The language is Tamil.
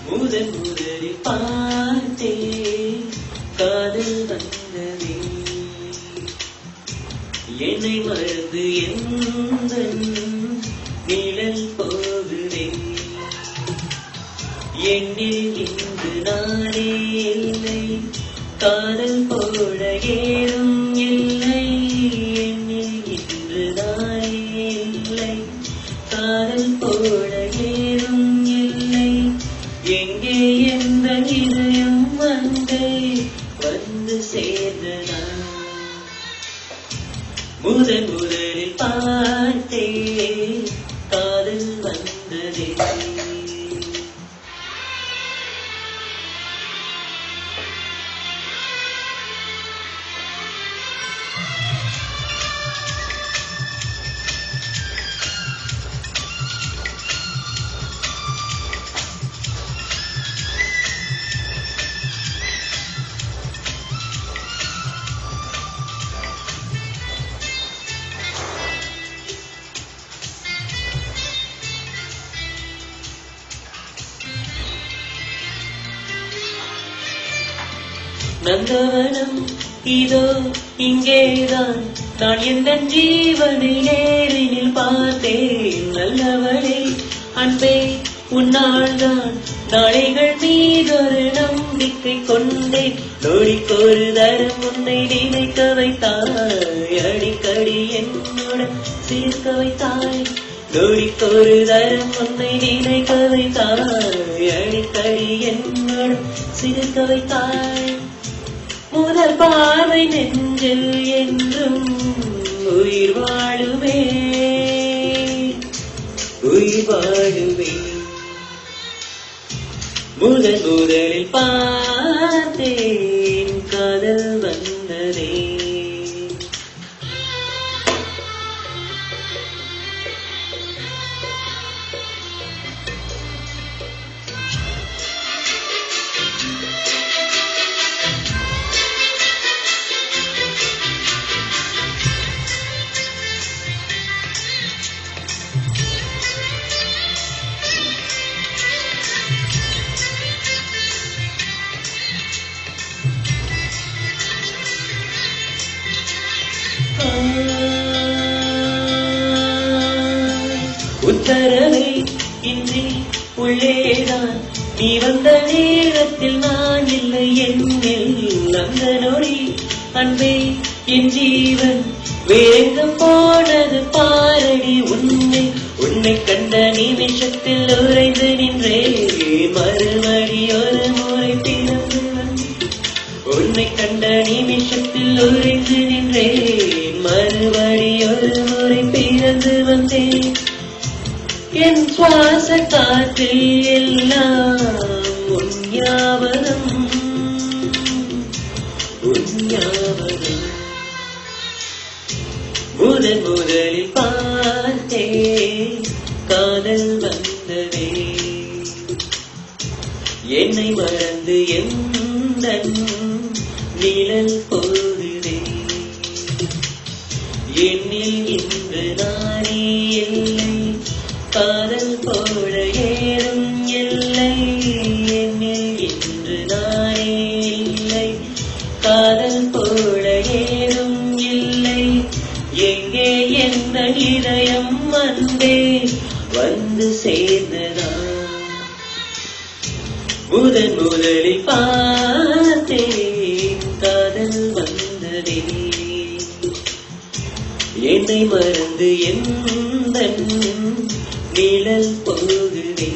முதன் முதலில் பார்த்தே காதல் வந்ததே என்னை மறந்து எந்த நிழல் போகுதே என்னில் இன்று நானே இல்லை காதல் போல ஏதும் இல்லை என்னில் இன்று நானே இல்லை காதல் போல ஏதும் இல்லை எங்கே எந்த இதயம் வந்து சேர்ந்ததா முதன் முதலில் பார்த்தே காதல் வந்ததே நந்தவனம் இதோ இங்கேதான் நான் எந்த ஜீவனை நேரினில் பார்த்தேன் நல்லவளே அன்பே உன்னால்தான் நாளைகள் மீதொரு நம்பிக்கை கொண்டேன் நொடிக்கொரு தரம் உன்னை நினைக்க வைத்தாய் அடிக்கடி என்னுடன் சேர்க்க வைத்தாய் நொடிக்கொரு தரம் உன்னை நினைக்க வைத்தாய் அடிக்கடி என்னுடன் சேர்க்க வைத்தாய் முதல் பார்வை நெஞ்சில் என்றும் உயிர் வாழுமே உயிர் வாழுமே முதல் முதலில் பார்த்தேன் காதல் வந்ததே உத்தரவே இன்றி உள்ளேதான் நீ வந்த நேரத்தில் நான் இல்லை என்னில் அந்த நொடி அன்பே என் ஜீவன் வேகம் போனது பாரடி உன்னை கண்ட நிமிஷத்தில் உறைந்து நின்றே மறுபடி ஒரு முறை பிறந்து உன்னை கண்ட நிமிஷத்தில் உறைந்து நின்றேன் மறுபடி ஒரு முறை பிறந்து வந்தேன் என் சுவாச காற்றில் எல்லாம் உன் ஞாபகம் முதன் முதலில் பார்த்தே காதல் வந்ததே என்னை மறந்து எந்த நிழல் போகுதே என்னில் இன்று நானே இல்லை காதல் போல ஏதும் இல்லை என்னில் இன்று நானே இல்லை காதல் போல ஏதும் இல்லை எங்கே எந்த இதயம் வந்து சேர்ந்ததா முதன் முதலில் பார்த்தேன் காதல் வந்ததே என்னை மறந்து எந்த நிழல் போகுதே